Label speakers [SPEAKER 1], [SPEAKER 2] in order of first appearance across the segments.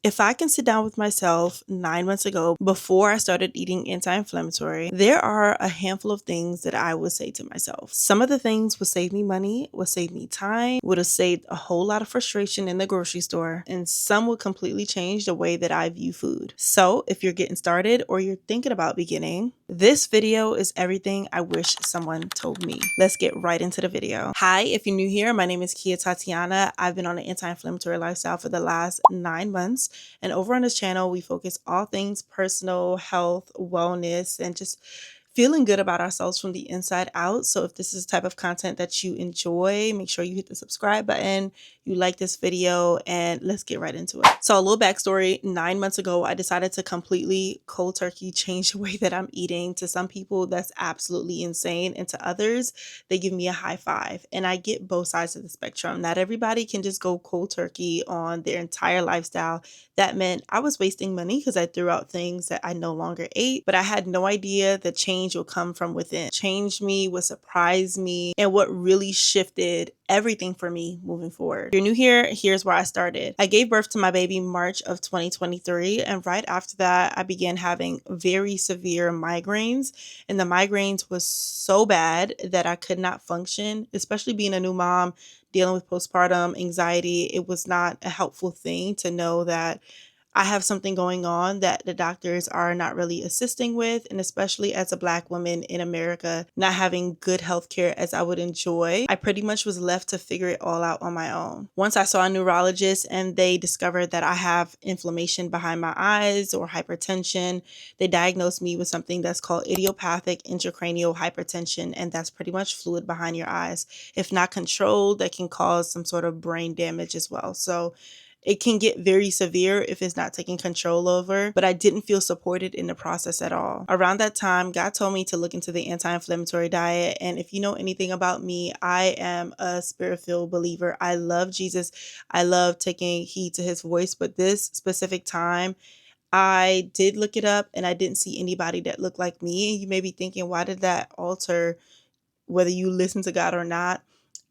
[SPEAKER 1] If I can sit down with myself 9 months ago before I started eating anti inflammatory, there are a handful of things that I would say to myself. Some of the things would save me money, would save me time, would have saved a whole lot of frustration in the grocery store, and some would completely change the way that I view food. So, if you're getting started or you're thinking about beginning, this video is everything I wish someone told me. Let's get right into the video. Hi, if you're new here, my name is Kia Tatiana. I've been on an anti-inflammatory lifestyle for the last 9 months. And over on this channel, we focus all things personal, health, wellness, and just feeling good about ourselves from the inside out. So if this is the type of content that you enjoy, make sure you hit the subscribe button, you like this video, and let's get right into it. So a little backstory, 9 months ago, I decided to completely cold turkey change the way that I'm eating. To some people, that's absolutely insane. And to others, they give me a high five. And I get both sides of the spectrum. Not everybody can just go cold turkey on their entire lifestyle. That meant I was wasting money because I threw out things that I no longer ate, but I had no idea the change will come from within. Change me, would surprise me, and what really shifted everything for me moving forward. If you're new here, here's where I started. I gave birth to my baby March of 2023, and right after that, I began having very severe migraines, and the migraines was so bad that I could not function, especially being a new mom, dealing with postpartum anxiety. It was not a helpful thing to know that I have something going on that the doctors are not really assisting with, and especially as a Black woman in America, not having good health care as I would enjoy, I pretty much was left to figure it all out on my own. Once I saw a neurologist and they discovered that I have inflammation behind my eyes or hypertension, they diagnosed me with something that's called idiopathic intracranial hypertension, and that's pretty much fluid behind your eyes. If not controlled, that can cause some sort of brain damage as well. So it can get very severe if it's not taken control over, but I didn't feel supported in the process at all. Around that time, God told me to look into the anti-inflammatory diet. And if you know anything about me, I am a spirit-filled believer. I love Jesus. I love taking heed to his voice, but this specific time, I did look it up and I didn't see anybody that looked like me. And you may be thinking, why did that alter whether you listen to God or not?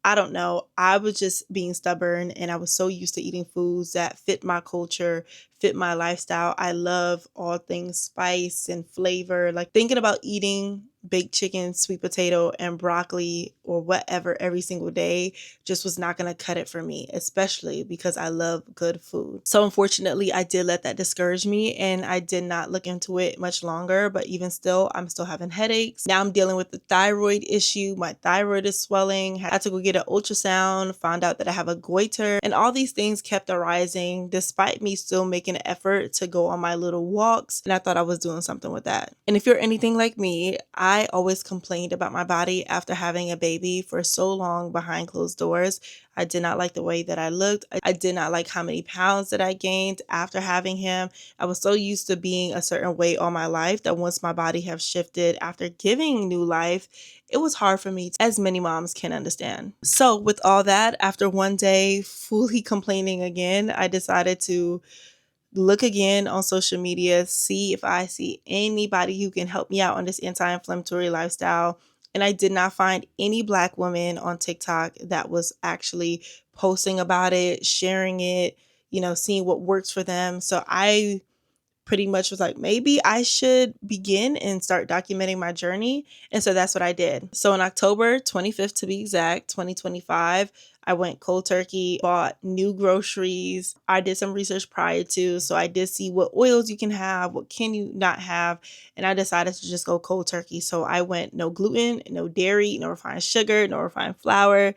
[SPEAKER 1] I don't know. I was just being stubborn and I was so used to eating foods that fit my culture, fit my lifestyle. I love all things spice and flavor. Like thinking about eating baked chicken, sweet potato, and broccoli or whatever every single day just was not going to cut it for me, especially because I love good food. So unfortunately, I did let that discourage me and I did not look into it much longer. But even still, I'm still having headaches. Now I'm dealing with the thyroid issue. My thyroid is swelling. Had to go get an ultrasound, found out that I have a goiter, and all these things kept arising despite me still making an effort to go on my little walks. And I thought I was doing something with that. And if you're anything like me, I always complained about my body after having a baby for so long behind closed doors. I did not like the way that I looked. I did not like how many pounds that I gained after having him. I was so used to being a certain way all my life that once my body have shifted after giving new life, it was hard for me, as many moms can understand. So with all that, after one day fully complaining again, I decided to look again on social media, see if I see anybody who can help me out on this anti-inflammatory lifestyle. And I did not find any Black women on TikTok that was actually posting about it, sharing it, seeing what works for them. So I pretty much was like, maybe I should begin and start documenting my journey. And so that's what I did. So in October 25th, to be exact, 2025, I went cold turkey, bought new groceries. I did some research prior to, so I did see what oils you can have, what can you not have, and I decided to just go cold turkey. So I went no gluten, no dairy, no refined sugar, no refined flour,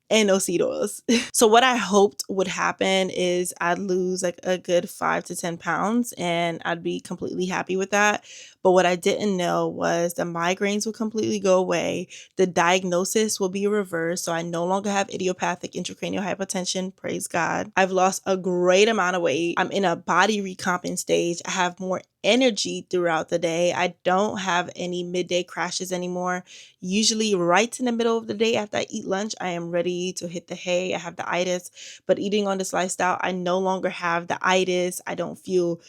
[SPEAKER 1] and no seed oils. So what I hoped would happen is I'd lose like a good 5 to 10 pounds and I'd be completely happy with that. But what I didn't know was the migraines would completely go away. The diagnosis will be reversed. So I no longer have idiopathic intracranial hypertension. Praise God. I've lost a great amount of weight. I'm in a body recomping stage. I have more energy throughout the day. I don't have any midday crashes anymore. Usually right in the middle of the day after I eat lunch, I am ready to hit the hay. I have the itis, but eating on this lifestyle, I no longer have the itis. I don't feel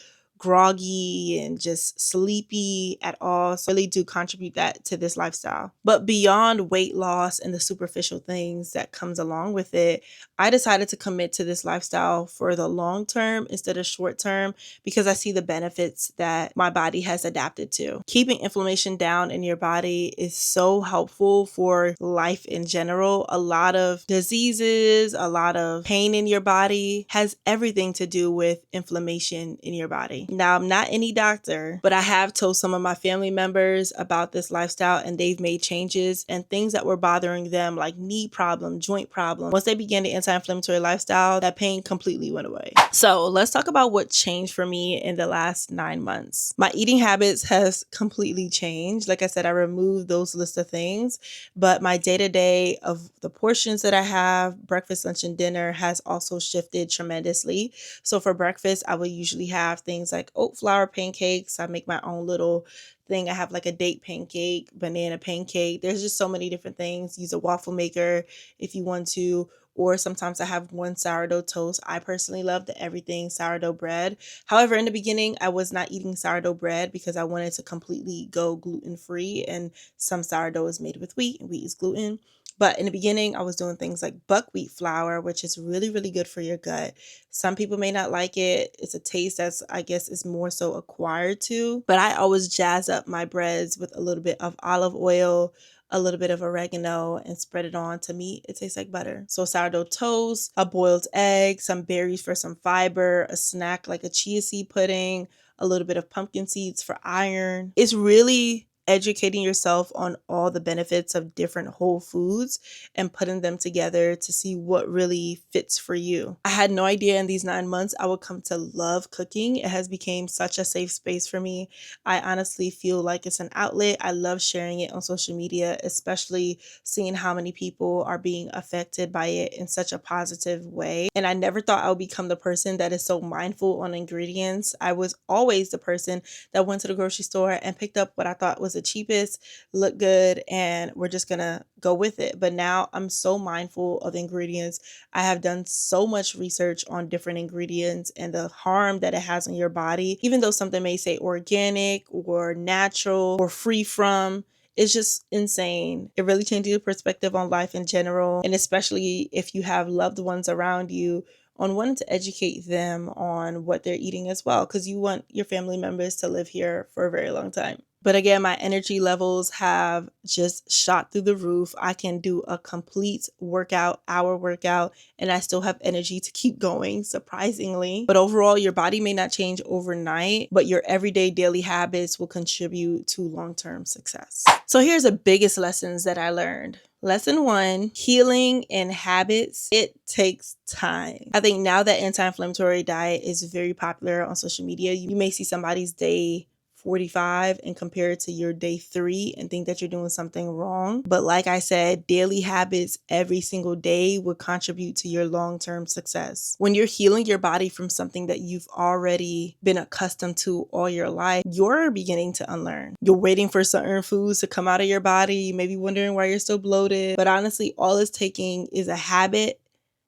[SPEAKER 1] groggy and just sleepy at all. So I really do contribute that to this lifestyle. But beyond weight loss and the superficial things that comes along with it, I decided to commit to this lifestyle for the long term instead of short term because I see the benefits that my body has adapted to. Keeping inflammation down in your body is so helpful for life in general. A lot of diseases, a lot of pain in your body has everything to do with inflammation in your body. Now, I'm not any doctor, but I have told some of my family members about this lifestyle and they've made changes, and things that were bothering them like knee problem, joint problem. Once they began the anti-inflammatory lifestyle, that pain completely went away. So let's talk about what changed for me in the last 9 months. My eating habits has completely changed. Like I said, I removed those list of things, but my day-to-day of the portions that I have, breakfast, lunch, and dinner, has also shifted tremendously. So for breakfast, I will usually have things like oat flour pancakes. I make my own little thing. I have like a date pancake, banana pancake. There's just so many different things. Use a waffle maker if you want to, or sometimes I have one sourdough toast. I personally love the everything sourdough bread. However, in the beginning, I was not eating sourdough bread because I wanted to completely go gluten-free, and some sourdough is made with wheat and wheat is gluten. But in the beginning, I was doing things like buckwheat flour, which is really, really good for your gut. Some people may not like it. It's a taste that's, I guess, is more so acquired to. But I always jazz up my breads with a little bit of olive oil, a little bit of oregano, and spread it on to meat. It tastes like butter. So sourdough toast, a boiled egg, some berries for some fiber, a snack like a chia seed pudding, a little bit of pumpkin seeds for iron. It's really educating yourself on all the benefits of different whole foods and putting them together to see what really fits for you. I had no idea in these 9 months I would come to love cooking. It has become such a safe space for me. I honestly feel like it's an outlet. I love sharing it on social media, especially seeing how many people are being affected by it in such a positive way. And I never thought I would become the person that is so mindful on ingredients. I was always the person that went to the grocery store and picked up what I thought was the cheapest, looked good, and we're just gonna go with it. But now I'm so mindful of ingredients. I have done so much research on different ingredients and the harm that it has on your body. Even though something may say organic or natural or free from, it's just insane. It really changes your perspective on life in general, and especially if you have loved ones around you, on wanting to educate them on what they're eating as well, because you want your family members to live here for a very long time. But again, my energy levels have just shot through the roof. I can do a complete hour workout, and I still have energy to keep going, surprisingly. But overall, your body may not change overnight, but your everyday daily habits will contribute to long-term success. So here's the biggest lessons that I learned. Lesson 1, healing and habits, it takes time. I think now that anti-inflammatory diet is very popular on social media, you may see somebody's day 45 and compare it to your day 3 and think that you're doing something wrong. But like I said, daily habits every single day will contribute to your long-term success. When you're healing your body from something that you've already been accustomed to all your life, you're beginning to unlearn. You're waiting for certain foods to come out of your body. You may be wondering why you're still bloated. But honestly, all it's taking is a habit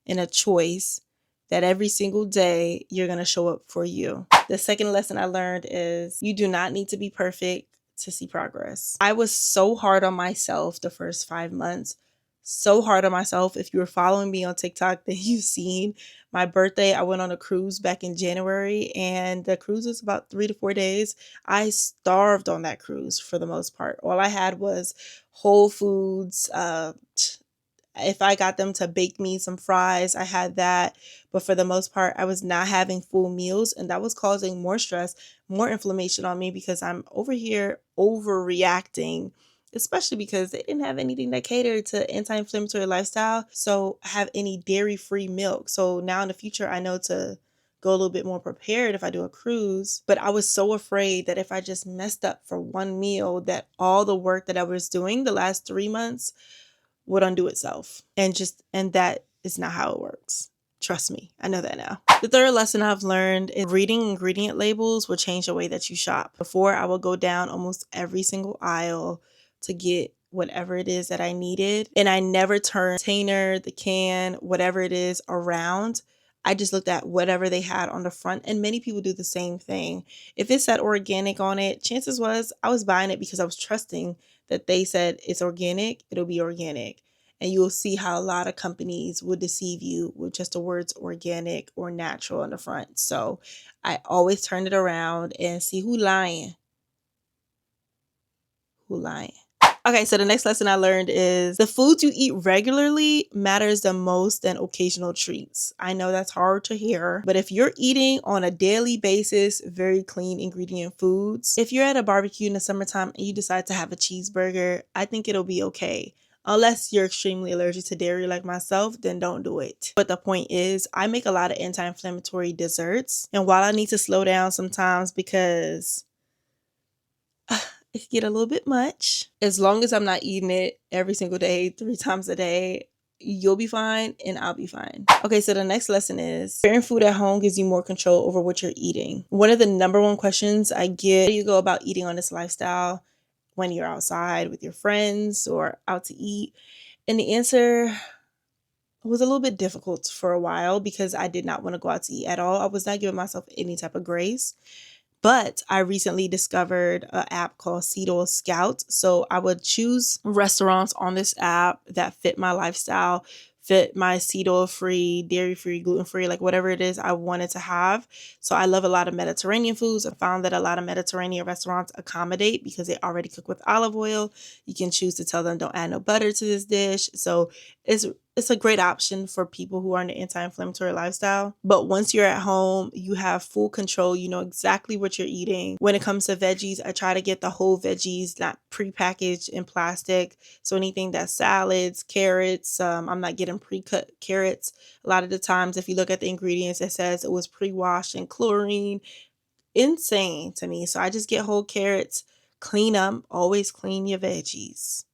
[SPEAKER 1] and a choice that every single day you're going to show up for you. The second lesson I learned is you do not need to be perfect to see progress. I was so hard on myself the first 5 months. So hard on myself. If you were following me on TikTok, then you've seen my birthday. I went on a cruise back in January, and the cruise was about 3 to 4 days. I starved on that cruise for the most part. All I had was Whole Foods, if I got them to bake me some fries, I had that. But for the most part, I was not having full meals, and that was causing more stress, more inflammation on me because I'm over here overreacting, especially because they didn't have anything that catered to anti-inflammatory lifestyle. So I have any dairy-free milk. So now in the future, I know to go a little bit more prepared if I do a cruise. But I was so afraid that if I just messed up for one meal, that all the work that I was doing the last 3 months would undo itself. And that is not how it works. Trust me, I know that now. The third lesson I've learned is reading ingredient labels will change the way that you shop. Before, I would go down almost every single aisle to get whatever it is that I needed, and I never turned the container, the can, whatever it is around. I just looked at whatever they had on the front, and many people do the same thing. If it said organic on it, chances was I was buying it because I was trusting that they said it's organic, it'll be organic. And you'll see how a lot of companies will deceive you with just the words organic or natural on the front. So I always turn it around and see who lying. Who lying? Okay, so the next lesson I learned is the foods you eat regularly matters the most than occasional treats. I know that's hard to hear, but if you're eating on a daily basis very clean ingredient foods, if you're at a barbecue in the summertime and you decide to have a cheeseburger, I think it'll be okay. Unless you're extremely allergic to dairy like myself, then don't do it. But the point is, I make a lot of anti-inflammatory desserts, and while I need to slow down sometimes because it can get a little bit much. As long as I'm not eating it every single day, 3 times a day, you'll be fine and I'll be fine. Okay, so the next lesson is preparing food at home gives you more control over what you're eating. One of the number one questions I get, how do you go about eating on this lifestyle when you're outside with your friends or out to eat? And the answer was a little bit difficult for a while because I did not want to go out to eat at all. I was not giving myself any type of grace. But I recently discovered an app called Seed Scout. So I would choose restaurants on this app that fit my lifestyle, fit my seed oil free, dairy free, gluten free, like whatever it is I wanted to have. So I love a lot of Mediterranean foods. I found that a lot of Mediterranean restaurants accommodate because they already cook with olive oil. You can choose to tell them don't add no butter to this dish. So it's a great option for people who are in an anti-inflammatory lifestyle. But once you're at home, you have full control. You know exactly what you're eating. When it comes to veggies, I try to get the whole veggies, not prepackaged in plastic. So anything that's salads, carrots, I'm not getting pre-cut carrots. A lot of the times, if you look at the ingredients, it says it was pre-washed in chlorine. Insane to me. So I just get whole carrots, clean them. Always clean your veggies.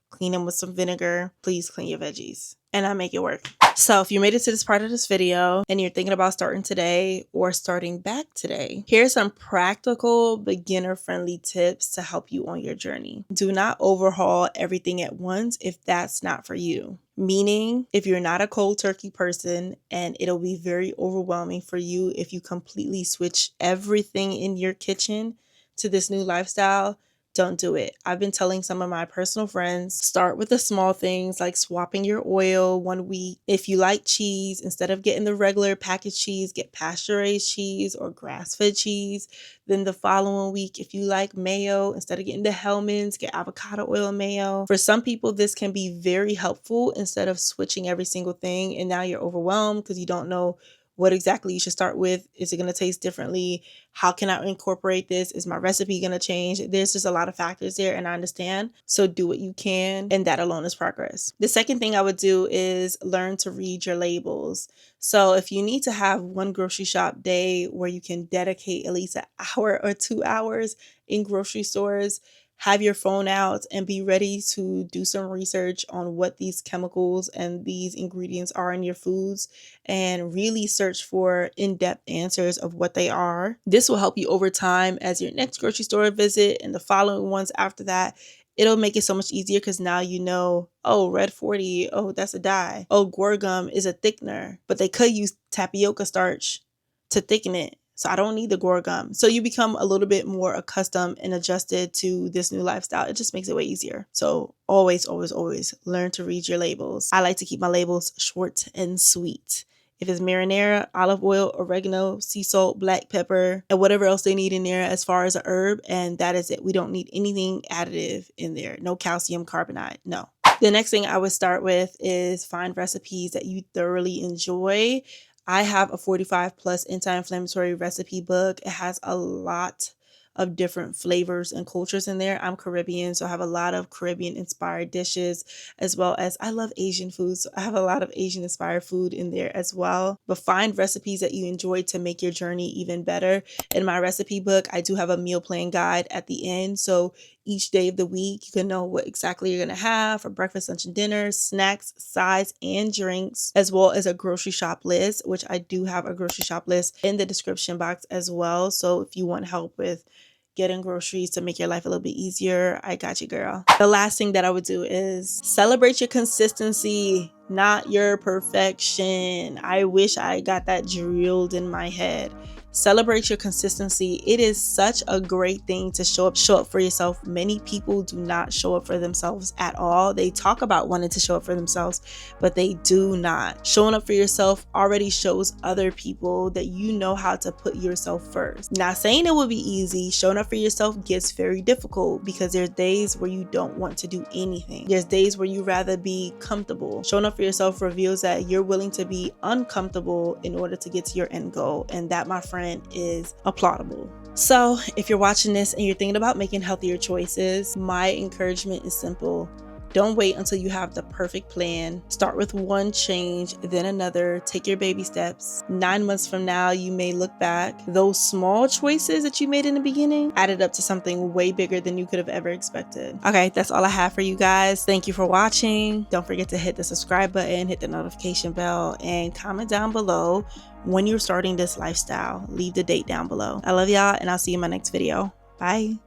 [SPEAKER 1] Clean them with some vinegar. Please clean your veggies. And I make it work. So if you made it to this part of this video and you're thinking about starting today or starting back today, here's some practical beginner-friendly tips to help you on your journey. Do not overhaul everything at once if that's not for you. Meaning, if you're not a cold turkey person, and it'll be very overwhelming for you if you completely switch everything in your kitchen to this new lifestyle, don't do it. I've been telling some of my personal friends, start with the small things like swapping your oil 1 week. If you like cheese, instead of getting the regular packaged cheese, get pasture-raised cheese or grass-fed cheese. Then the following week, if you like mayo, instead of getting the Hellmann's, get avocado oil and mayo. For some people, this can be very helpful instead of switching every single thing. And now you're overwhelmed because you don't know what exactly you should start with. Is it going to taste differently? How can I incorporate this? Is my recipe going to change? There's just a lot of factors there, and I understand. So do what you can, and that alone is progress. The second thing I would do is learn to read your labels. So if you need to have one grocery shop day where you can dedicate at least an hour or 2 hours in grocery stores, have your phone out and be ready to do some research on what these chemicals and these ingredients are in your foods and really search for in-depth answers of what they are. This will help you over time as your next grocery store visit and the following ones after that. It'll make it so much easier because now you know, oh, red 40, oh, that's a dye. Oh, guar gum is a thickener, but they could use tapioca starch to thicken it. So I don't need the guar gum. So you become a little bit more accustomed and adjusted to this new lifestyle. It just makes it way easier. So always, always, always learn to read your labels. I like to keep my labels short and sweet. If it's marinara, olive oil, oregano, sea salt, black pepper, and whatever else they need in there as far as a herb, and that is it. We don't need anything additive in there. No calcium carbonate, no. The next thing I would start with is find recipes that you thoroughly enjoy. I have a 45 plus anti-inflammatory recipe book. It has a lot of different flavors and cultures in there. I'm Caribbean, so I have a lot of Caribbean inspired dishes, as well as I love Asian food, so I have a lot of Asian inspired food in there as well. But find recipes that you enjoy to make your journey even better. In my recipe book, I do have a meal plan guide at the end, so each day of the week you can know what exactly you're going to have for breakfast, lunch, and dinner, snacks, sides, and drinks, as well as a grocery shop list, which I do have a grocery shop list in the description box as well. So if you want help with getting groceries to make your life a little bit easier, I got you, girl. The last thing that I would do is celebrate your consistency. not your perfection. I wish I got that drilled in my head. Celebrate your consistency. It is such a great thing to show up for yourself. Many people do not show up for themselves at all. They talk about wanting to show up for themselves, but they do not. Showing up for yourself already shows other people that you know how to put yourself first. Not saying it will be easy. Showing up for yourself gets very difficult because there's days where you don't want to do anything. There's days where you rather be comfortable. Showing up for yourself reveals that you're willing to be uncomfortable in order to get to your end goal, and that, my friend, is applaudable. So if you're watching this and you're thinking about making healthier choices, my encouragement is simple. Don't wait until you have the perfect plan. Start with one change, then another. Take your baby steps. 9 months from now, you may look back. Those small choices that you made in the beginning added up to something way bigger than you could have ever expected. Okay, that's all I have for you guys. Thank you for watching. Don't forget to hit the subscribe button, hit the notification bell, and comment down below when you're starting this lifestyle. Leave the date down below. I love y'all, and I'll see you in my next video. Bye.